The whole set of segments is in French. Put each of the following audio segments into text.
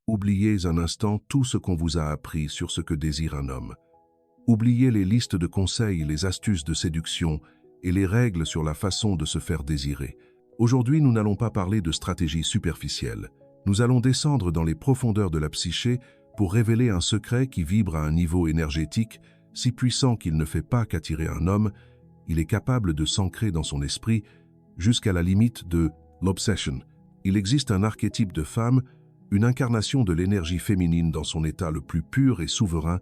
Oubliez un instant tout ce qu'on vous a appris sur ce que désire un homme. Oubliez les listes de conseils, les astuces de séduction et les règles sur la façon de se faire désirer. Aujourd'hui, nous n'allons pas parler de stratégie superficielle. Nous allons descendre dans les profondeurs de la psyché pour révéler un secret qui vibre à un niveau énergétique si puissant qu'il ne fait pas qu'attirer un homme, il est capable de s'ancrer dans son esprit jusqu'à la limite de l'obsession. Il existe un archétype de femme, une incarnation de l'énergie féminine dans son état le plus pur et souverain,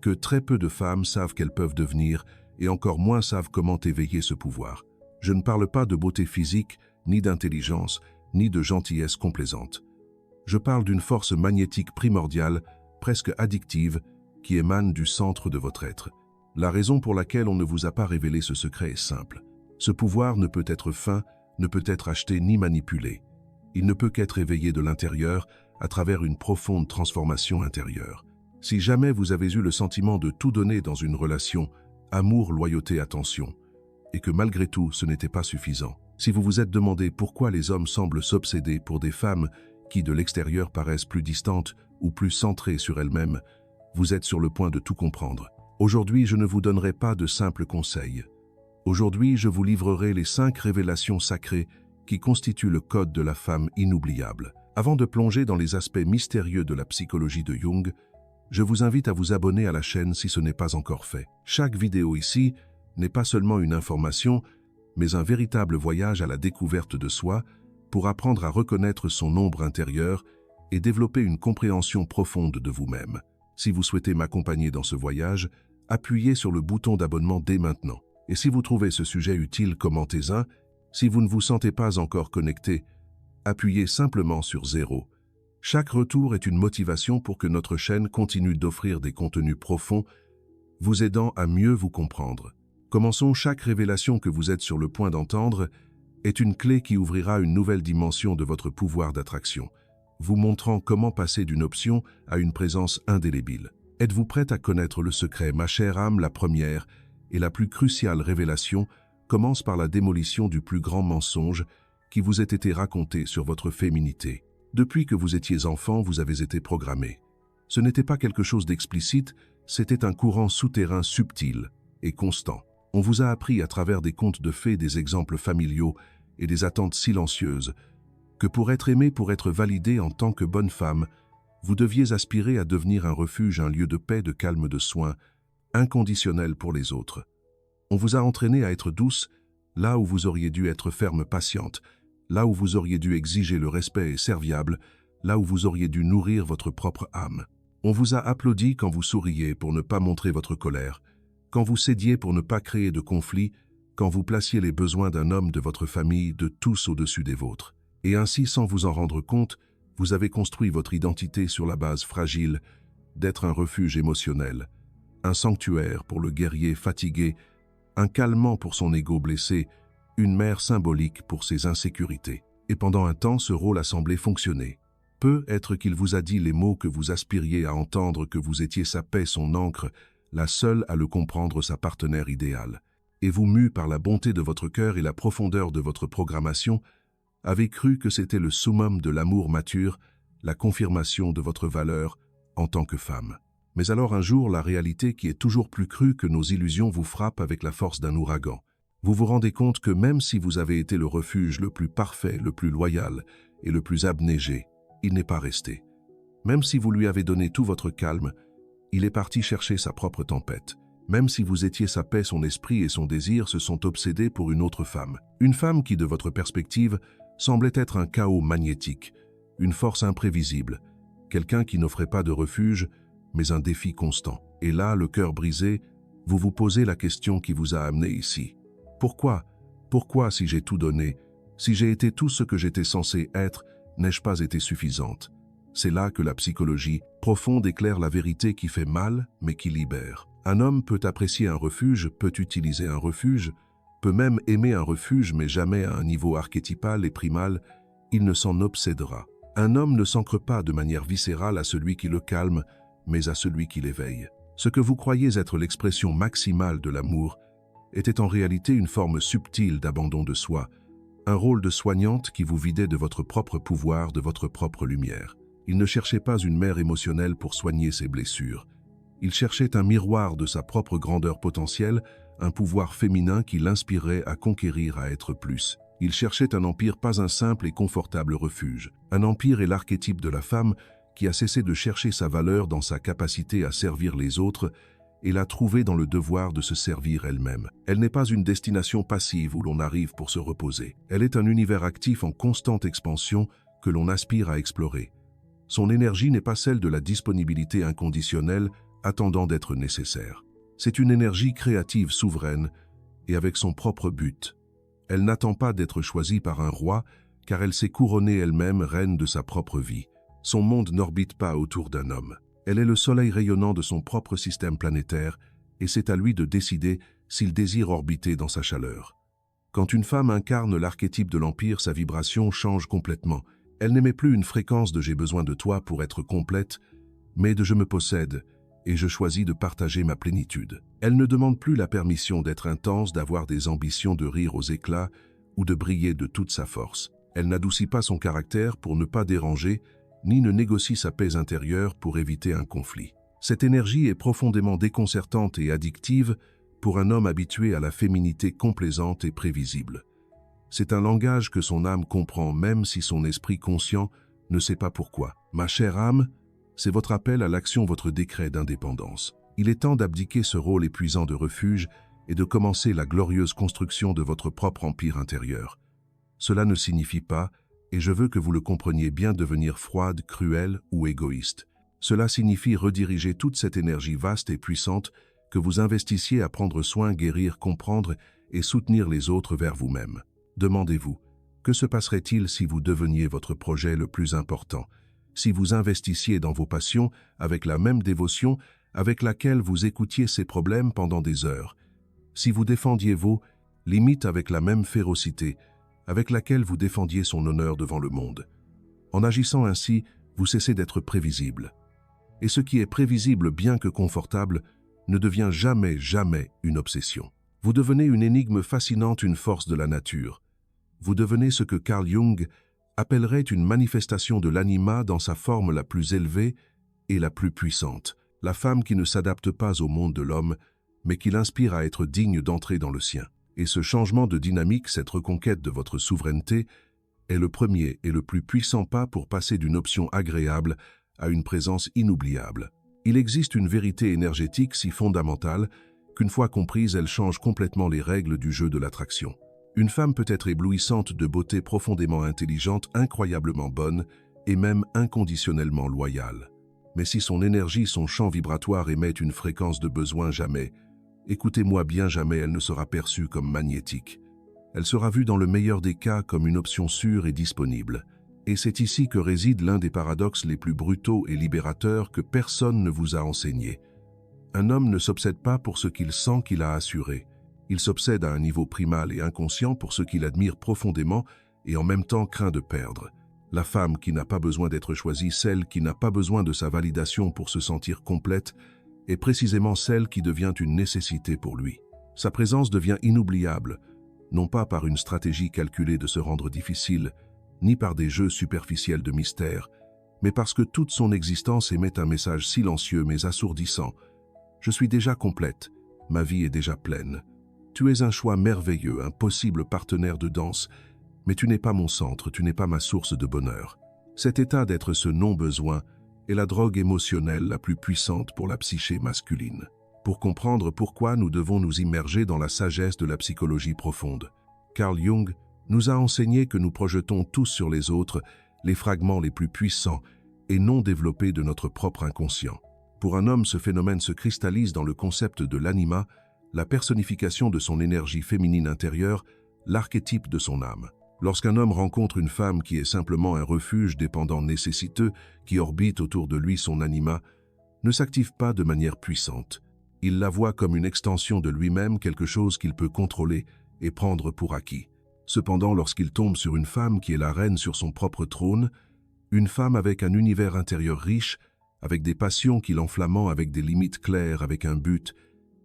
que très peu de femmes savent qu'elles peuvent devenir et encore moins savent comment éveiller ce pouvoir. Je ne parle pas de beauté physique, ni d'intelligence, ni de gentillesse complaisante. Je parle d'une force magnétique primordiale, presque addictive, qui émane du centre de votre être. La raison pour laquelle on ne vous a pas révélé ce secret est simple. Ce pouvoir ne peut être feint, ne peut être acheté ni manipulé. Il ne peut qu'être éveillé de l'intérieur à travers une profonde transformation intérieure. Si jamais vous avez eu le sentiment de tout donner dans une relation, amour, loyauté, attention, et que malgré tout ce n'était pas suffisant, si vous vous êtes demandé pourquoi les hommes semblent s'obséder pour des femmes qui de l'extérieur paraissent plus distantes ou plus centrées sur elles-mêmes, vous êtes sur le point de tout comprendre. Aujourd'hui, je ne vous donnerai pas de simples conseils. Aujourd'hui, je vous livrerai les 5 révélations sacrées qui constituent le code de la femme inoubliable. Avant de plonger dans les aspects mystérieux de la psychologie de Jung, je vous invite à vous abonner à la chaîne si ce n'est pas encore fait. Chaque vidéo ici n'est pas seulement une information, mais un véritable voyage à la découverte de soi pour apprendre à reconnaître son ombre intérieure et développer une compréhension profonde de vous-même. Si vous souhaitez m'accompagner dans ce voyage, appuyez sur le bouton d'abonnement dès maintenant. Et si vous trouvez ce sujet utile, commentez-en. Si vous ne vous sentez pas encore connecté, appuyez simplement sur 0. Chaque retour est une motivation pour que notre chaîne continue d'offrir des contenus profonds, vous aidant à mieux vous comprendre. Commençons. Chaque révélation que vous êtes sur le point d'entendre est une clé qui ouvrira une nouvelle dimension de votre pouvoir d'attraction, vous montrant comment passer d'une option à une présence indélébile. Êtes-vous prête à connaître le secret, ma chère âme? La première et la plus cruciale révélation commence par la démolition du plus grand mensonge qui vous ait été raconté sur votre féminité. Depuis que vous étiez enfant, vous avez été programmé. Ce n'était pas quelque chose d'explicite, c'était un courant souterrain subtil et constant. On vous a appris à travers des contes de fées, des exemples familiaux et des attentes silencieuses que pour être aimée, pour être validée en tant que bonne femme, vous deviez aspirer à devenir un refuge, un lieu de paix, de calme, de soins, inconditionnel pour les autres. On vous a entraîné à être douce, là où vous auriez dû être ferme, patiente, là où vous auriez dû exiger le respect et serviable, là où vous auriez dû nourrir votre propre âme. On vous a applaudi quand vous souriez pour ne pas montrer votre colère, quand vous cédiez pour ne pas créer de conflit, quand vous placiez les besoins d'un homme de votre famille de tous au-dessus des vôtres. Et ainsi, sans vous en rendre compte, vous avez construit votre identité sur la base fragile d'être un refuge émotionnel, un sanctuaire pour le guerrier fatigué, un calmant pour son ego blessé, une mère symbolique pour ses insécurités. Et pendant un temps, ce rôle a semblé fonctionner. Peut-être qu'il vous a dit les mots que vous aspiriez à entendre, que vous étiez sa paix, son ancre, la seule à le comprendre, sa partenaire idéale. Et vous, mû par la bonté de votre cœur et la profondeur de votre programmation, avez cru que c'était le summum de l'amour mature, la confirmation de votre valeur en tant que femme. Mais alors un jour, la réalité qui est toujours plus crue que nos illusions vous frappe avec la force d'un ouragan. Vous vous rendez compte que même si vous avez été le refuge le plus parfait, le plus loyal et le plus abnégé, il n'est pas resté. Même si vous lui avez donné tout votre calme, il est parti chercher sa propre tempête. Même si vous étiez sa paix, son esprit et son désir se sont obsédés pour une autre femme. Une femme qui, de votre perspective, semblait être un chaos magnétique, une force imprévisible, quelqu'un qui n'offrait pas de refuge, mais un défi constant. Et là, le cœur brisé, vous vous posez la question qui vous a amené ici. Pourquoi? Pourquoi, si j'ai tout donné, si j'ai été tout ce que j'étais censé être, n'ai-je pas été suffisante? C'est là que la psychologie profonde éclaire la vérité qui fait mal, mais qui libère. Un homme peut apprécier un refuge, peut utiliser un refuge, peut même aimer un refuge, mais jamais à un niveau archétypal et primal, il ne s'en obsédera. Un homme ne s'ancre pas de manière viscérale à celui qui le calme, mais à celui qui l'éveille. Ce que vous croyez être l'expression maximale de l'amour était en réalité une forme subtile d'abandon de soi, un rôle de soignante qui vous vidait de votre propre pouvoir, de votre propre lumière. Il ne cherchait pas une mère émotionnelle pour soigner ses blessures. Il cherchait un miroir de sa propre grandeur potentielle, un pouvoir féminin qui l'inspirait à conquérir, à être plus. Il cherchait un empire, pas un simple et confortable refuge. Un empire est l'archétype de la femme qui a cessé de chercher sa valeur dans sa capacité à servir les autres et l'a trouvée dans le devoir de se servir elle-même. Elle n'est pas une destination passive où l'on arrive pour se reposer. Elle est un univers actif en constante expansion que l'on aspire à explorer. Son énergie n'est pas celle de la disponibilité inconditionnelle attendant d'être nécessaire. C'est une énergie créative souveraine et avec son propre but. Elle n'attend pas d'être choisie par un roi car elle s'est couronnée elle-même reine de sa propre vie. Son monde n'orbite pas autour d'un homme. Elle est le soleil rayonnant de son propre système planétaire et c'est à lui de décider s'il désire orbiter dans sa chaleur. Quand une femme incarne l'archétype de l'empire, sa vibration change complètement. Elle n'émet plus une fréquence de « j'ai besoin de toi pour être complète », mais de « je me possède » et je choisis de partager ma plénitude. Elle ne demande plus la permission d'être intense, d'avoir des ambitions, de rire aux éclats ou de briller de toute sa force. Elle n'adoucit pas son caractère pour ne pas déranger, ni ne négocie sa paix intérieure pour éviter un conflit. Cette énergie est profondément déconcertante et addictive pour un homme habitué à la féminité complaisante et prévisible. C'est un langage que son âme comprend même si son esprit conscient ne sait pas pourquoi. Ma chère âme, c'est votre appel à l'action, votre décret d'indépendance. Il est temps d'abdiquer ce rôle épuisant de refuge et de commencer la glorieuse construction de votre propre empire intérieur. Cela ne signifie pas, et je veux que vous le compreniez bien, devenir froide, cruelle ou égoïste. Cela signifie rediriger toute cette énergie vaste et puissante que vous investissiez à prendre soin, guérir, comprendre et soutenir les autres vers vous-même. Demandez-vous, que se passerait-il si vous deveniez votre projet le plus important, si vous investissiez dans vos passions avec la même dévotion avec laquelle vous écoutiez ces problèmes pendant des heures, si vous défendiez vos limites avec la même férocité avec laquelle vous défendiez son honneur devant le monde. En agissant ainsi, vous cessez d'être prévisible. Et ce qui est prévisible, bien que confortable, ne devient jamais une obsession. Vous devenez une énigme fascinante, une force de la nature. Vous devenez ce que Carl Jung appellerait une manifestation de l'anima dans sa forme la plus élevée et la plus puissante. La femme qui ne s'adapte pas au monde de l'homme, mais qui l'inspire à être digne d'entrer dans le sien. Et ce changement de dynamique, cette reconquête de votre souveraineté, est le premier et le plus puissant pas pour passer d'une option agréable à une présence inoubliable. Il existe une vérité énergétique si fondamentale qu'une fois comprise, elle change complètement les règles du jeu de l'attraction. Une femme peut être éblouissante de beauté, profondément intelligente, incroyablement bonne et même inconditionnellement loyale. Mais si son énergie, son champ vibratoire émet une fréquence de besoin, jamais, écoutez-moi bien, jamais elle ne sera perçue comme magnétique. Elle sera vue dans le meilleur des cas comme une option sûre et disponible. Et c'est ici que réside l'un des paradoxes les plus brutaux et libérateurs que personne ne vous a enseigné. Un homme ne s'obsède pas pour ce qu'il sent qu'il a assuré. Il s'obsède à un niveau primal et inconscient pour ce qu'il admire profondément et en même temps craint de perdre. La femme qui n'a pas besoin d'être choisie, celle qui n'a pas besoin de sa validation pour se sentir complète, est précisément celle qui devient une nécessité pour lui. Sa présence devient inoubliable, non pas par une stratégie calculée de se rendre difficile, ni par des jeux superficiels de mystère, mais parce que toute son existence émet un message silencieux mais assourdissant. Je suis déjà complète, ma vie est déjà pleine. Tu es un choix merveilleux, un possible partenaire de danse, mais tu n'es pas mon centre, tu n'es pas ma source de bonheur. Cet état d'être ce non-besoin est la drogue émotionnelle la plus puissante pour la psyché masculine. Pour comprendre pourquoi nous devons nous immerger dans la sagesse de la psychologie profonde. Carl Jung nous a enseigné que nous projetons tous sur les autres les fragments les plus puissants et non développés de notre propre inconscient. Pour un homme, ce phénomène se cristallise dans le concept de l'anima, la personnification de son énergie féminine intérieure, l'archétype de son âme. Lorsqu'un homme rencontre une femme qui est simplement un refuge dépendant nécessiteux, qui orbite autour de lui, son anima ne s'active pas de manière puissante. Il la voit comme une extension de lui-même, quelque chose qu'il peut contrôler et prendre pour acquis. Cependant, lorsqu'il tombe sur une femme qui est la reine sur son propre trône, une femme avec un univers intérieur riche, avec des passions qui l'enflamment, avec des limites claires, avec un but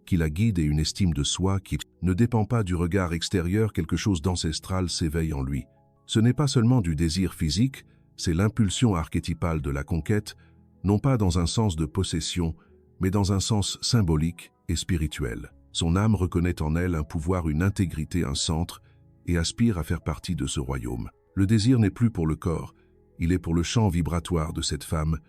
qui la guide et une estime de soi qui ne dépend pas du regard extérieur, quelque chose d'ancestral s'éveille en lui. Ce n'est pas seulement du désir physique, C'est l'impulsion archétypale de la conquête, non pas dans un sens de possession, mais dans un sens symbolique et spirituel. Son âme reconnaît en elle un pouvoir, une intégrité, un centre, et aspire à faire partie de ce royaume. Le désir n'est plus pour le corps, il est pour le champ vibratoire de cette femme,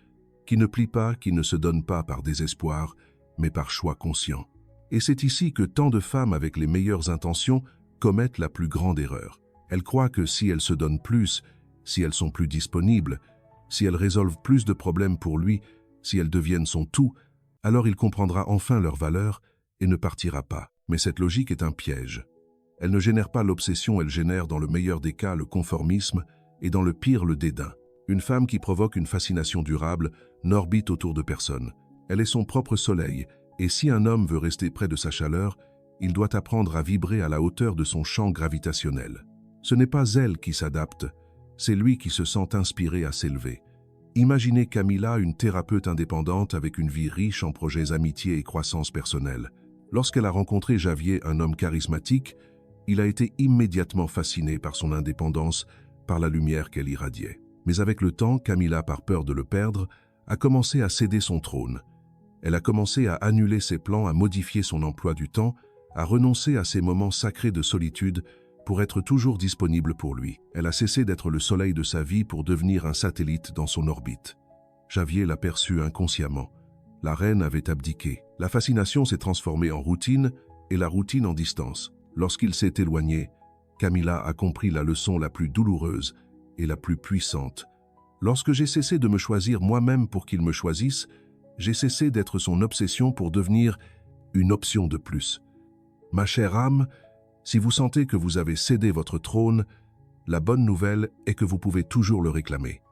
qui ne plie pas, qui ne se donne pas par désespoir, mais par choix conscient. Et c'est ici que tant de femmes avec les meilleures intentions commettent la plus grande erreur. Elles croient que si elles se donnent plus, si elles sont plus disponibles, si elles résolvent plus de problèmes pour lui, si elles deviennent son tout, alors il comprendra enfin leur valeur et ne partira pas. Mais cette logique est un piège. Elle ne génère pas l'obsession, elle génère dans le meilleur des cas le conformisme et dans le pire le dédain. Une femme qui provoque une fascination durable n'orbite autour de personne. Elle est son propre soleil, et si un homme veut rester près de sa chaleur, il doit apprendre à vibrer à la hauteur de son champ gravitationnel. Ce n'est pas elle qui s'adapte, c'est lui qui se sent inspiré à s'élever. Imaginez Camilla, une thérapeute indépendante avec une vie riche en projets amitié et croissance personnelle. Lorsqu'elle a rencontré Javier, un homme charismatique, il a été immédiatement fasciné par son indépendance, par la lumière qu'elle irradiait. Mais avec le temps, Camilla, par peur de le perdre, a commencé à céder son trône. Elle a commencé à annuler ses plans, à modifier son emploi du temps, à renoncer à ses moments sacrés de solitude pour être toujours disponible pour lui. Elle a cessé d'être le soleil de sa vie pour devenir un satellite dans son orbite. Javier l'a perçu inconsciemment. La reine avait abdiqué. La fascination s'est transformée en routine et la routine en distance. Lorsqu'il s'est éloigné, Camilla a compris la leçon la plus douloureuse et la plus puissante. Lorsque j'ai cessé de me choisir moi-même pour qu'il me choisisse, j'ai cessé d'être son obsession pour devenir une option de plus. Ma chère âme, si vous sentez que vous avez cédé votre trône, la bonne nouvelle est que vous pouvez toujours le réclamer.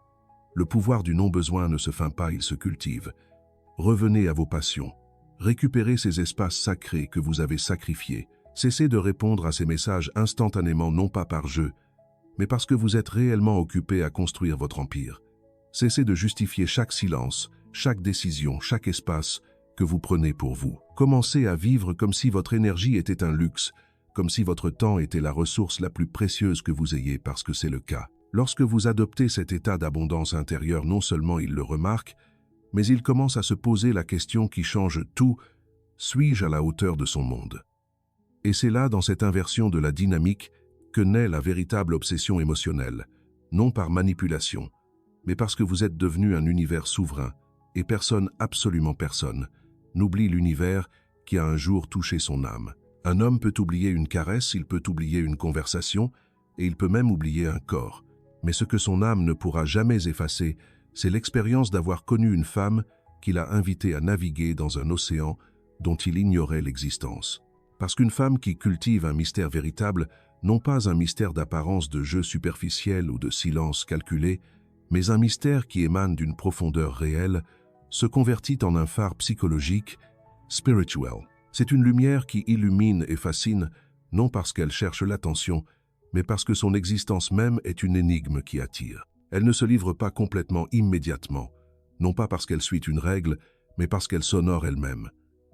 Le pouvoir du non-besoin ne se feint pas, il se cultive. Revenez à vos passions. Récupérez ces espaces sacrés que vous avez sacrifiés. Cessez de répondre à ces messages instantanément, non pas par jeu, mais parce que vous êtes réellement occupé à construire votre empire. Cessez de justifier chaque silence, chaque décision, chaque espace que vous prenez pour vous. Commencez à vivre comme si votre énergie était un luxe, comme si votre temps était la ressource la plus précieuse que vous ayez, parce que c'est le cas. Lorsque vous adoptez cet état d'abondance intérieure, non seulement il le remarque, mais il commence à se poser la question qui change tout: suis-je à la hauteur de son monde? Et c'est là, dans cette inversion de la dynamique, que naît la véritable obsession émotionnelle, non par manipulation, mais parce que vous êtes devenu un univers souverain, et personne, absolument personne, n'oublie l'univers qui a un jour touché son âme. Un homme peut oublier une caresse, il peut oublier une conversation, et il peut même oublier un corps. Mais ce que son âme ne pourra jamais effacer, c'est l'expérience d'avoir connu une femme qui l'a invité à naviguer dans un océan dont il ignorait l'existence. Parce qu'une femme qui cultive un mystère véritable, non pas un mystère d'apparence, de jeu superficiel ou de silence calculé, mais un mystère qui émane d'une profondeur réelle, se convertit en un phare psychologique, spiritual. C'est une lumière qui illumine et fascine, non parce qu'elle cherche l'attention, mais parce que son existence même est une énigme qui attire. Elle ne se livre pas complètement immédiatement, non pas parce qu'elle suit une règle, mais parce qu'elle s'honore elle-même.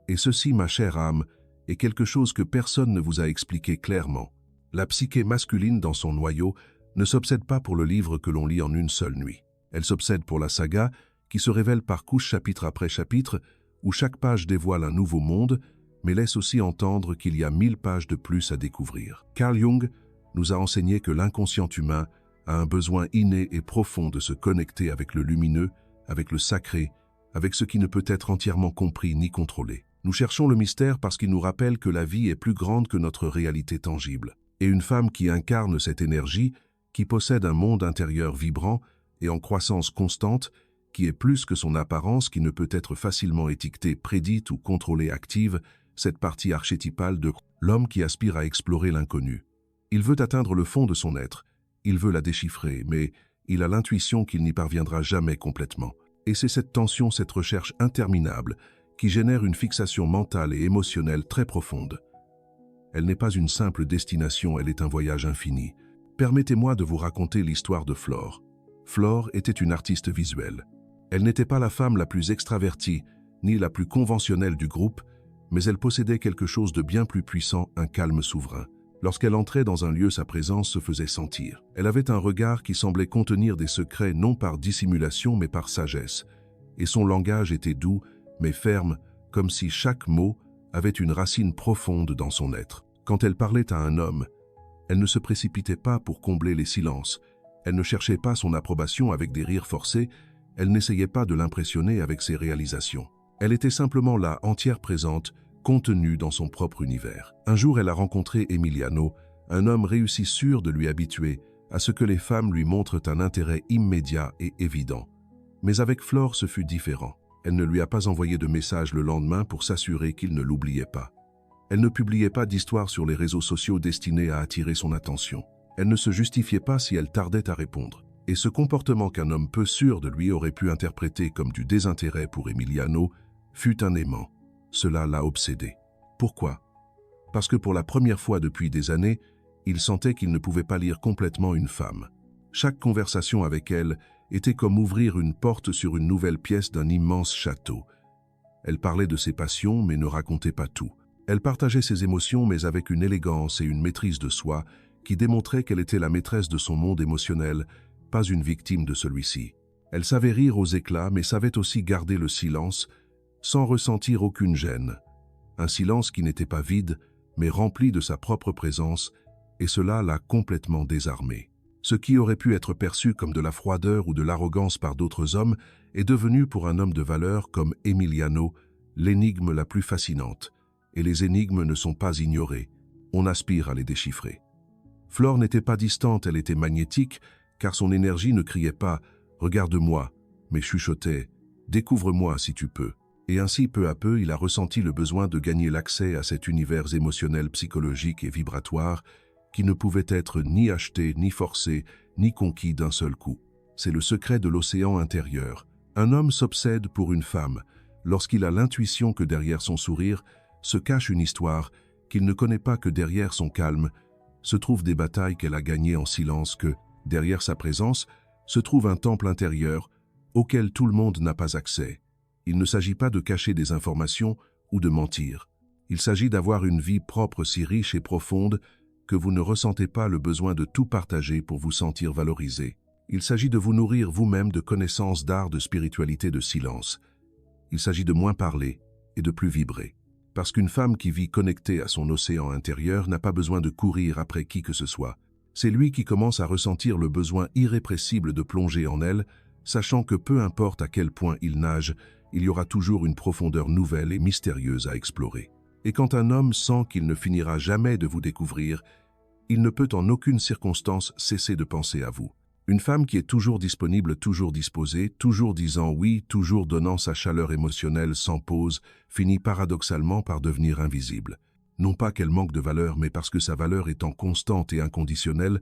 Et ceci, ma chère âme, est quelque chose que personne ne vous a expliqué clairement. La psyché masculine dans son noyau ne s'obsède pas pour le livre que l'on lit en une seule nuit. Elle s'obsède pour la saga qui se révèle par couches, chapitre après chapitre, où chaque page dévoile un nouveau monde, mais laisse aussi entendre qu'il y a 1000 pages de plus à découvrir. Carl Jung nous a enseigné que l'inconscient humain a un besoin inné et profond de se connecter avec le lumineux, avec le sacré, avec ce qui ne peut être entièrement compris ni contrôlé. Nous cherchons le mystère parce qu'il nous rappelle que la vie est plus grande que notre réalité tangible. Et une femme qui incarne cette énergie, qui possède un monde intérieur vibrant et en croissance constante, qui est plus que son apparence, qui ne peut être facilement étiquetée, prédite ou contrôlée, active, cette partie archétypale de l'homme qui aspire à explorer l'inconnu. Il veut atteindre le fond de son être, il veut la déchiffrer, mais il a l'intuition qu'il n'y parviendra jamais complètement. Et c'est cette tension, cette recherche interminable, qui génère une fixation mentale et émotionnelle très profonde. Elle n'est pas une simple destination, elle est un voyage infini. Permettez-moi de vous raconter l'histoire de Flore. Flore était une artiste visuelle. Elle n'était pas la femme la plus extravertie, ni la plus conventionnelle du groupe, mais elle possédait quelque chose de bien plus puissant, un calme souverain. Lorsqu'elle entrait dans un lieu, sa présence se faisait sentir. Elle avait un regard qui semblait contenir des secrets non par dissimulation mais par sagesse. Et son langage était doux, mais ferme, comme si chaque mot avait une racine profonde dans son être. Quand elle parlait à un homme, elle ne se précipitait pas pour combler les silences. Elle ne cherchait pas son approbation avec des rires forcés, elle n'essayait pas de l'impressionner avec ses réalisations. Elle était simplement là, entière présente, contenue dans son propre univers. Un jour, elle a rencontré Emiliano, un homme réussi sûr de lui habituer à ce que les femmes lui montrent un intérêt immédiat et évident. Mais avec Flore, ce fut différent. Elle ne lui a pas envoyé de message le lendemain pour s'assurer qu'il ne l'oubliait pas. Elle ne publiait pas d'histoires sur les réseaux sociaux destinées à attirer son attention. Elle ne se justifiait pas si elle tardait à répondre. Et ce comportement qu'un homme peu sûr de lui aurait pu interpréter comme du désintérêt pour Emiliano fut un aimant. Cela l'a obsédé. Pourquoi? Parce que pour la première fois depuis des années, il sentait qu'il ne pouvait pas lire complètement une femme. Chaque conversation avec elle était comme ouvrir une porte sur une nouvelle pièce d'un immense château. Elle parlait de ses passions mais ne racontait pas tout. Elle partageait ses émotions mais avec une élégance et une maîtrise de soi qui démontraient qu'elle était la maîtresse de son monde émotionnel, pas une victime de celui-ci. Elle savait rire aux éclats mais savait aussi garder le silence sans ressentir aucune gêne. Un silence qui n'était pas vide, mais rempli de sa propre présence, et cela l'a complètement désarmée. Ce qui aurait pu être perçu comme de la froideur ou de l'arrogance par d'autres hommes est devenu pour un homme de valeur comme Emiliano l'énigme la plus fascinante. Et les énigmes ne sont pas ignorées, on aspire à les déchiffrer. Flore n'était pas distante, elle était magnétique, car son énergie ne criait pas « Regarde-moi », mais chuchotait « Découvre-moi si tu peux ». Et ainsi, peu à peu, il a ressenti le besoin de gagner l'accès à cet univers émotionnel, psychologique et vibratoire qui ne pouvait être ni acheté, ni forcé, ni conquis d'un seul coup. C'est le secret de l'océan intérieur. Un homme s'obsède pour une femme lorsqu'il a l'intuition que derrière son sourire se cache une histoire, qu'il ne connaît pas que derrière son calme se trouvent des batailles qu'elle a gagnées en silence, que, derrière sa présence, se trouve un temple intérieur auquel tout le monde n'a pas accès. Il ne s'agit pas de cacher des informations ou de mentir. Il s'agit d'avoir une vie propre si riche et profonde que vous ne ressentez pas le besoin de tout partager pour vous sentir valorisé. Il s'agit de vous nourrir vous-même de connaissances d'art, de spiritualité, de silence. Il s'agit de moins parler et de plus vibrer. Parce qu'une femme qui vit connectée à son océan intérieur n'a pas besoin de courir après qui que ce soit. C'est lui qui commence à ressentir le besoin irrépressible de plonger en elle, sachant que peu importe à quel point il nage, il y aura toujours une profondeur nouvelle et mystérieuse à explorer. Et quand un homme sent qu'il ne finira jamais de vous découvrir, il ne peut en aucune circonstance cesser de penser à vous. Une femme qui est toujours disponible, toujours disposée, toujours disant oui, toujours donnant sa chaleur émotionnelle sans pause, finit paradoxalement par devenir invisible. Non pas qu'elle manque de valeur, mais parce que sa valeur étant constante et inconditionnelle,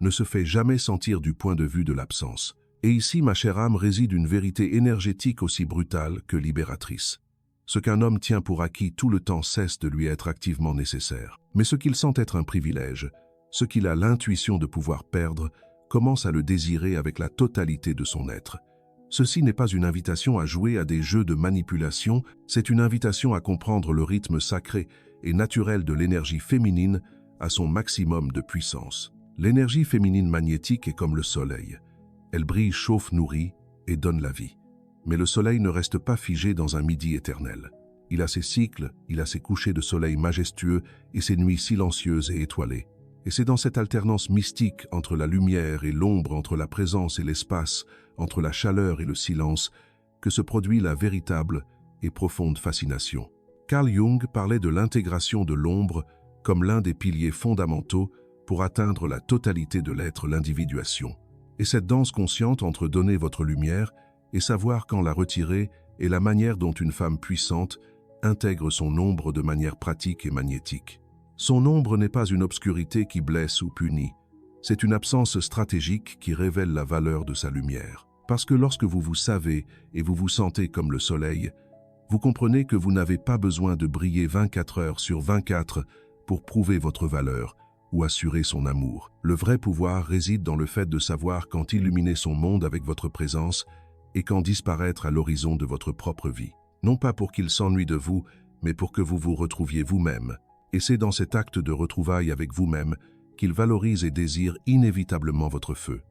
ne se fait jamais sentir du point de vue de l'absence. Et ici, ma chère âme, réside une vérité énergétique aussi brutale que libératrice. Ce qu'un homme tient pour acquis tout le temps cesse de lui être activement nécessaire. Mais ce qu'il sent être un privilège, ce qu'il a l'intuition de pouvoir perdre, commence à le désirer avec la totalité de son être. Ceci n'est pas une invitation à jouer à des jeux de manipulation, c'est une invitation à comprendre le rythme sacré et naturel de l'énergie féminine à son maximum de puissance. L'énergie féminine magnétique est comme le soleil. Elle brille, chauffe, nourrit et donne la vie. Mais le soleil ne reste pas figé dans un midi éternel. Il a ses cycles, il a ses couchers de soleil majestueux et ses nuits silencieuses et étoilées. Et c'est dans cette alternance mystique entre la lumière et l'ombre, entre la présence et l'espace, entre la chaleur et le silence, que se produit la véritable et profonde fascination. Carl Jung parlait de l'intégration de l'ombre comme l'un des piliers fondamentaux pour atteindre la totalité de l'être, l'individuation. Et cette danse consciente entre donner votre lumière et savoir quand la retirer est la manière dont une femme puissante intègre son ombre de manière pratique et magnétique. Son ombre n'est pas une obscurité qui blesse ou punit, c'est une absence stratégique qui révèle la valeur de sa lumière. Parce que lorsque vous vous savez et vous vous sentez comme le soleil, vous comprenez que vous n'avez pas besoin de briller 24 heures sur 24 pour prouver votre valeur ou assurer son amour. Le vrai pouvoir réside dans le fait de savoir quand illuminer son monde avec votre présence et quand disparaître à l'horizon de votre propre vie. Non pas pour qu'il s'ennuie de vous, mais pour que vous vous retrouviez vous-même. Et c'est dans cet acte de retrouvailles avec vous-même qu'il valorise et désire inévitablement votre feu.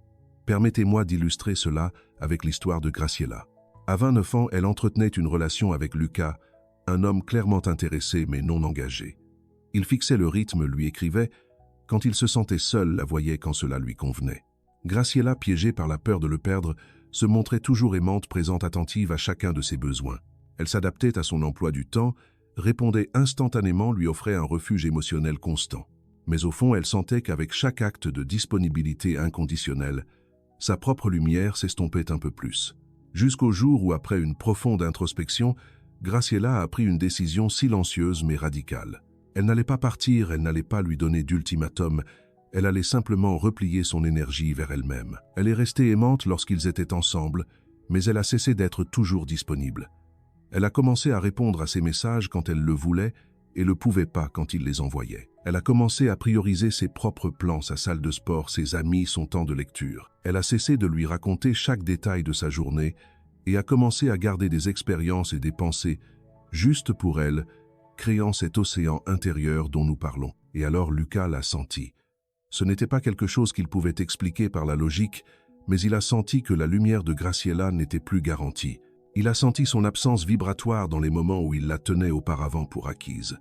Permettez-moi d'illustrer cela avec l'histoire de Graciela. À 29 ans, elle entretenait une relation avec Lucas, un homme clairement intéressé mais non engagé. Il fixait le rythme, lui écrivait, quand il se sentait seul, la voyait quand cela lui convenait. Graciela, piégée par la peur de le perdre, se montrait toujours aimante, présente, attentive à chacun de ses besoins. Elle s'adaptait à son emploi du temps, répondait instantanément, lui offrait un refuge émotionnel constant. Mais au fond, elle sentait qu'avec chaque acte de disponibilité inconditionnelle, sa propre lumière s'estompait un peu plus. Jusqu'au jour où, après une profonde introspection, Graciela a pris une décision silencieuse mais radicale. Elle n'allait pas partir, elle n'allait pas lui donner d'ultimatum, elle allait simplement replier son énergie vers elle-même. Elle est restée aimante lorsqu'ils étaient ensemble, mais elle a cessé d'être toujours disponible. Elle a commencé à répondre à ses messages quand elle le voulait et le pouvait pas quand il les envoyait. Elle a commencé à prioriser ses propres plans, sa salle de sport, ses amis, son temps de lecture. Elle a cessé de lui raconter chaque détail de sa journée et a commencé à garder des expériences et des pensées juste pour elle, créant cet océan intérieur dont nous parlons. Et alors Lucas l'a senti. Ce n'était pas quelque chose qu'il pouvait expliquer par la logique, mais il a senti que la lumière de Graciela n'était plus garantie. Il a senti son absence vibratoire dans les moments où il la tenait auparavant pour acquise.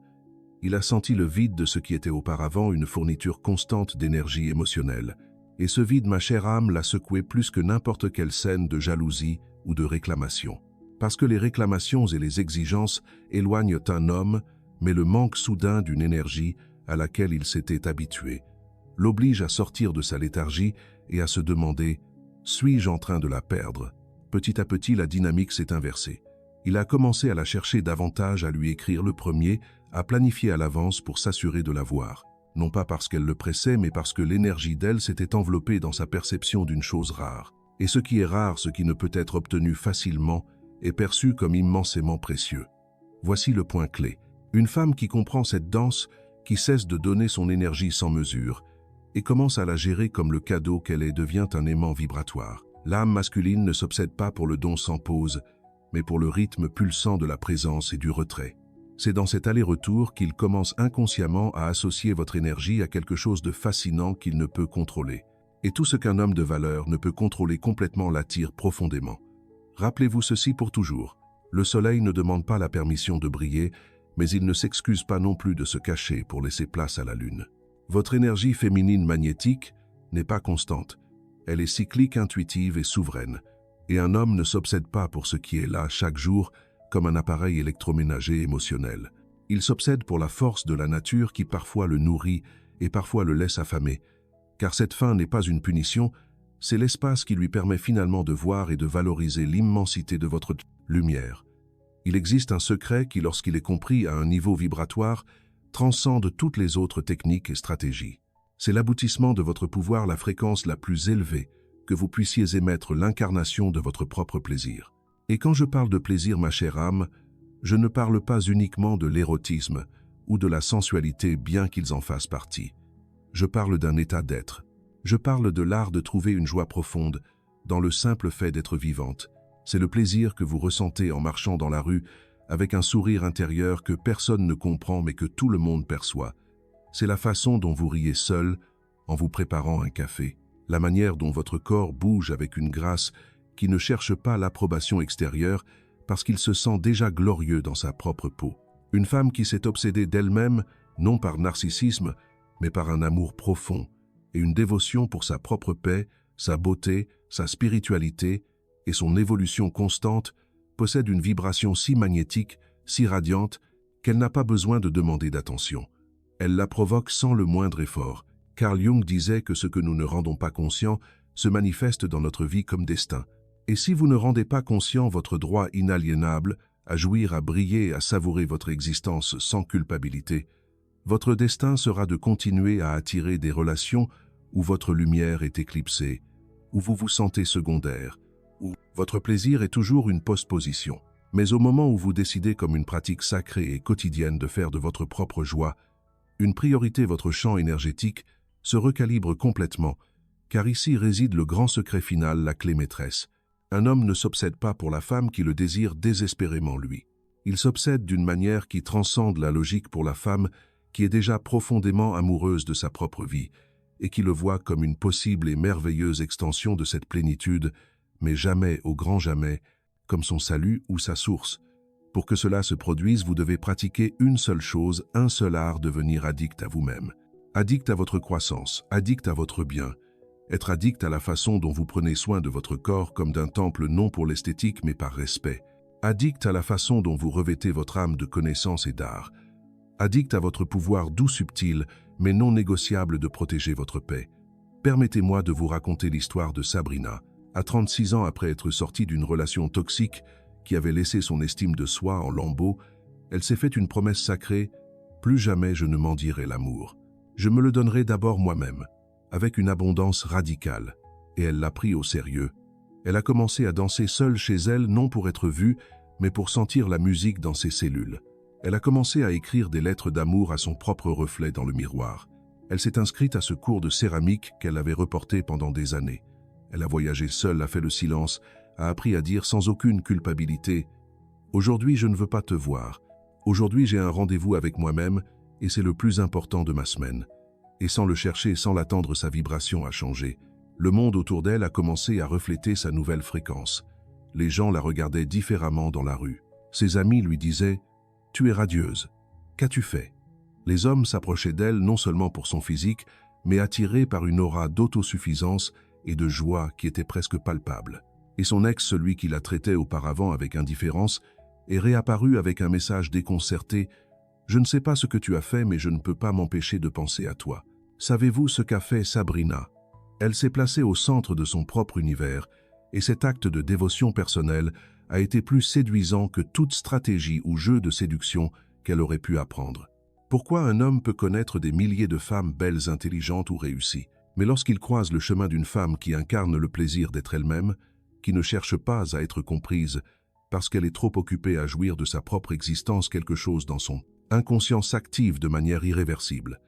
Il a senti le vide de ce qui était auparavant une fourniture constante d'énergie émotionnelle. Et ce vide, ma chère âme, l'a secoué plus que n'importe quelle scène de jalousie ou de réclamation. Parce que les réclamations et les exigences éloignent un homme, mais le manque soudain d'une énergie à laquelle il s'était habitué l'oblige à sortir de sa léthargie et à se demander « suis-je en train de la perdre ?» Petit à petit, la dynamique s'est inversée. Il a commencé à la chercher davantage, à lui écrire le premier, à planifier à l'avance pour s'assurer de la voir. Non pas parce qu'elle le pressait, mais parce que l'énergie d'elle s'était enveloppée dans sa perception d'une chose rare. Et ce qui est rare, ce qui ne peut être obtenu facilement, est perçu comme immensément précieux. Voici le point clé. Une femme qui comprend cette danse, qui cesse de donner son énergie sans mesure, et commence à la gérer comme le cadeau qu'elle est, devient un aimant vibratoire. L'âme masculine ne s'obsède pas pour le don sans pause, mais pour le rythme pulsant de la présence et du retrait. C'est dans cet aller-retour qu'il commence inconsciemment à associer votre énergie à quelque chose de fascinant qu'il ne peut contrôler. Et tout ce qu'un homme de valeur ne peut contrôler complètement l'attire profondément. Rappelez-vous ceci pour toujours. Le soleil ne demande pas la permission de briller, mais il ne s'excuse pas non plus de se cacher pour laisser place à la lune. Votre énergie féminine magnétique n'est pas constante. Elle est cyclique, intuitive et souveraine. Et un homme ne s'obsède pas pour ce qui est là chaque jour comme un appareil électroménager émotionnel. Il s'obsède pour la force de la nature qui parfois le nourrit et parfois le laisse affamer. Car cette faim n'est pas une punition, c'est l'espace qui lui permet finalement de voir et de valoriser l'immensité de votre lumière. Il existe un secret qui, lorsqu'il est compris à un niveau vibratoire, transcende toutes les autres techniques et stratégies. C'est l'aboutissement de votre pouvoir, la fréquence la plus élevée, que vous puissiez émettre l'incarnation de votre propre plaisir. Et quand je parle de plaisir, ma chère âme, je ne parle pas uniquement de l'érotisme ou de la sensualité, bien qu'ils en fassent partie. Je parle d'un état d'être. Je parle de l'art de trouver une joie profonde dans le simple fait d'être vivante. C'est le plaisir que vous ressentez en marchant dans la rue avec un sourire intérieur que personne ne comprend mais que tout le monde perçoit. C'est la façon dont vous riez seul en vous préparant un café, la manière dont votre corps bouge avec une grâce qui ne cherche pas l'approbation extérieure parce qu'il se sent déjà glorieux dans sa propre peau. Une femme qui s'est obsédée d'elle-même, non par narcissisme, mais par un amour profond et une dévotion pour sa propre paix, sa beauté, sa spiritualité et son évolution constante, possède une vibration si magnétique, si radiante, qu'elle n'a pas besoin de demander d'attention. Elle la provoque sans le moindre effort. Carl Jung disait que ce que nous ne rendons pas conscient se manifeste dans notre vie comme destin. Et si vous ne rendez pas conscient votre droit inaliénable à jouir, à briller, à savourer votre existence sans culpabilité, votre destin sera de continuer à attirer des relations où votre lumière est éclipsée, où vous vous sentez secondaire, où votre plaisir est toujours une postposition. Mais au moment où vous décidez comme une pratique sacrée et quotidienne de faire de votre propre joie une priorité, votre champ énergétique se recalibre complètement, car ici réside le grand secret final, la clé maîtresse. Un homme ne s'obsède pas pour la femme qui le désire désespérément lui. Il s'obsède d'une manière qui transcende la logique pour la femme qui est déjà profondément amoureuse de sa propre vie et qui le voit comme une possible et merveilleuse extension de cette plénitude, mais jamais, au grand jamais, comme son salut ou sa source. Pour que cela se produise, vous devez pratiquer une seule chose, un seul art: devenir addict à vous-même. Addict à votre croissance, addict à votre bien. Être addict à la façon dont vous prenez soin de votre corps comme d'un temple, non pour l'esthétique mais par respect. Addict à la façon dont vous revêtez votre âme de connaissance et d'art. Addict à votre pouvoir doux subtil, mais non négociable de protéger votre paix. Permettez-moi de vous raconter l'histoire de Sabrina. À 36 ans, après être sortie d'une relation toxique qui avait laissé son estime de soi en lambeaux, elle s'est fait une promesse sacrée: plus jamais je ne mendierai l'amour. Je me le donnerai d'abord moi-même, avec une abondance radicale. Et elle l'a pris au sérieux. Elle a commencé à danser seule chez elle, non pour être vue, mais pour sentir la musique dans ses cellules. Elle a commencé à écrire des lettres d'amour à son propre reflet dans le miroir. Elle s'est inscrite à ce cours de céramique qu'elle avait reporté pendant des années. Elle a voyagé seule, a fait le silence, a appris à dire sans aucune culpabilité: aujourd'hui je ne veux pas te voir. Aujourd'hui j'ai un rendez-vous avec moi-même et c'est le plus important de ma semaine. Et sans le chercher, sans l'attendre, sa vibration a changé. Le monde autour d'elle a commencé à refléter sa nouvelle fréquence. Les gens la regardaient différemment dans la rue. Ses amis lui disaient: tu es radieuse. Qu'as-tu fait? Les hommes s'approchaient d'elle non seulement pour son physique, mais attirés par une aura d'autosuffisance et de joie qui était presque palpable. Et son ex, celui qui la traitait auparavant avec indifférence, est réapparu avec un message déconcerté: je ne sais pas ce que tu as fait, mais je ne peux pas m'empêcher de penser à toi. Savez-vous ce qu'a fait Sabrina? Elle s'est placée au centre de son propre univers, et cet acte de dévotion personnelle a été plus séduisant que toute stratégie ou jeu de séduction qu'elle aurait pu apprendre. Pourquoi un homme peut connaître des milliers de femmes belles, intelligentes ou réussies, mais lorsqu'il croise le chemin d'une femme qui incarne le plaisir d'être elle-même, qui ne cherche pas à être comprise parce qu'elle est trop occupée à jouir de sa propre existence, quelque chose dans son inconscient s'active de manière irréversible.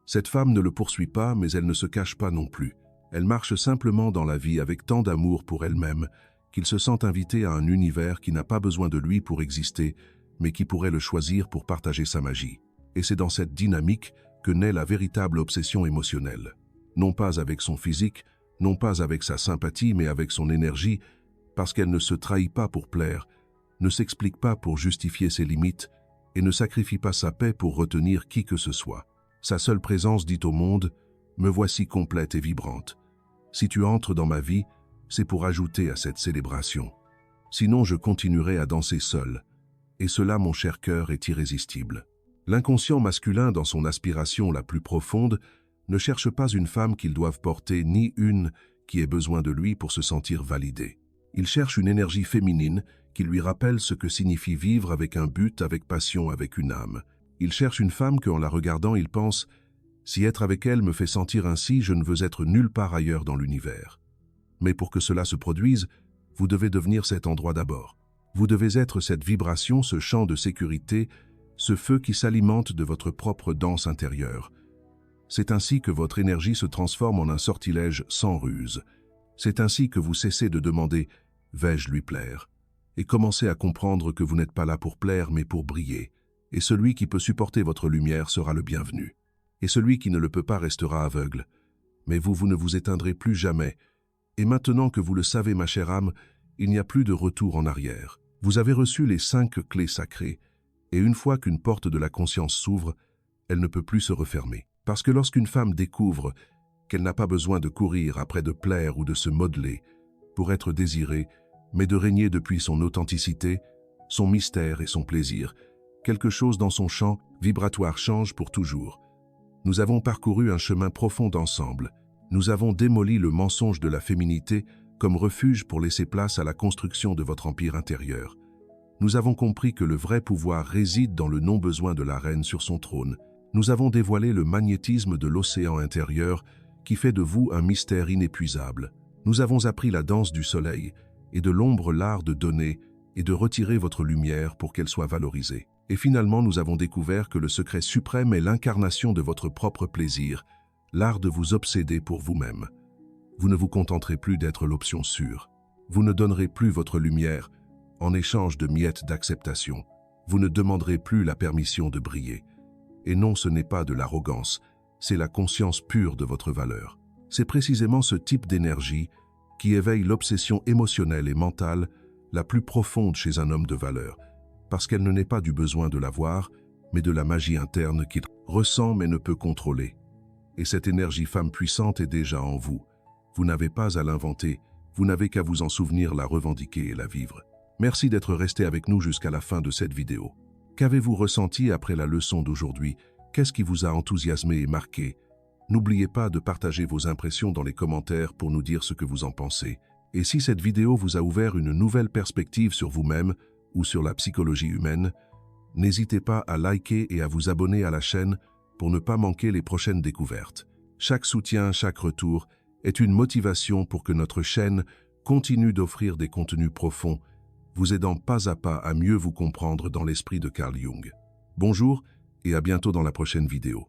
Cette femme ne le poursuit pas, mais elle ne se cache pas non plus. Elle marche simplement dans la vie avec tant d'amour pour elle-même qu'il se sent invité à un univers qui n'a pas besoin de lui pour exister, mais qui pourrait le choisir pour partager sa magie. Et c'est dans cette dynamique que naît la véritable obsession émotionnelle. Non pas avec son physique, non pas avec sa sympathie, mais avec son énergie, parce qu'elle ne se trahit pas pour plaire, ne s'explique pas pour justifier ses limites et ne sacrifie pas sa paix pour retenir qui que ce soit. Sa seule présence dit au monde: me voici complète et vibrante. Si tu entres dans ma vie, c'est pour ajouter à cette célébration. Sinon, je continuerai à danser seul. Et cela, mon cher cœur, est irrésistible. L'inconscient masculin, dans son aspiration la plus profonde, ne cherche pas une femme qu'il doive porter, ni une qui ait besoin de lui pour se sentir validé. Il cherche une énergie féminine qui lui rappelle ce que signifie vivre avec un but, avec passion, avec une âme. Il cherche une femme qu'en la regardant, il pense: si être avec elle me fait sentir ainsi, je ne veux être nulle part ailleurs dans l'univers. Mais pour que cela se produise, vous devez devenir cet endroit d'abord. Vous devez être cette vibration, ce champ de sécurité, ce feu qui s'alimente de votre propre danse intérieure. C'est ainsi que votre énergie se transforme en un sortilège sans ruse. C'est ainsi que vous cessez de demander « vais-je lui plaire ?» et commencez à comprendre que vous n'êtes pas là pour plaire mais pour briller. Et celui qui peut supporter votre lumière sera le bienvenu. Et celui qui ne le peut pas restera aveugle. Mais vous ne vous éteindrez plus jamais. Et maintenant que vous le savez, ma chère âme, il n'y a plus de retour en arrière. Vous avez reçu les 5 clés sacrées, et une fois qu'une porte de la conscience s'ouvre, elle ne peut plus se refermer. Parce que lorsqu'une femme découvre qu'elle n'a pas besoin de courir après de plaire ou de se modeler pour être désirée, mais de régner depuis son authenticité, son mystère et son plaisir, quelque chose dans son champ vibratoire change pour toujours. Nous avons parcouru un chemin profond ensemble. Nous avons démoli le mensonge de la féminité comme refuge pour laisser place à la construction de votre empire intérieur. Nous avons compris que le vrai pouvoir réside dans le non-besoin de la reine sur son trône. Nous avons dévoilé le magnétisme de l'océan intérieur qui fait de vous un mystère inépuisable. Nous avons appris la danse du soleil et de l'ombre l'art de donner et de retirer votre lumière pour qu'elle soit valorisée. Et finalement, nous avons découvert que le secret suprême est l'incarnation de votre propre plaisir, l'art de vous obséder pour vous-même. Vous ne vous contenterez plus d'être l'option sûre. Vous ne donnerez plus votre lumière en échange de miettes d'acceptation. Vous ne demanderez plus la permission de briller. Et non, ce n'est pas de l'arrogance, c'est la conscience pure de votre valeur. C'est précisément ce type d'énergie qui éveille l'obsession émotionnelle et mentale la plus profonde chez un homme de valeur, parce qu'elle ne naît pas du besoin de l'avoir, mais de la magie interne qu'il ressent mais ne peut contrôler. Et cette énergie femme puissante est déjà en vous. Vous n'avez pas à l'inventer, vous n'avez qu'à vous en souvenir, la revendiquer et la vivre. Merci d'être resté avec nous jusqu'à la fin de cette vidéo. Qu'avez-vous ressenti après la leçon d'aujourd'hui? Qu'est-ce qui vous a enthousiasmé et marqué? N'oubliez pas de partager vos impressions dans les commentaires pour nous dire ce que vous en pensez. Et si cette vidéo vous a ouvert une nouvelle perspective sur vous-même ou sur la psychologie humaine, n'hésitez pas à liker et à vous abonner à la chaîne pour ne pas manquer les prochaines découvertes. Chaque soutien, chaque retour est une motivation pour que notre chaîne continue d'offrir des contenus profonds, vous aidant pas à pas à mieux vous comprendre dans l'esprit de Carl Jung. Bonjour et à bientôt dans la prochaine vidéo.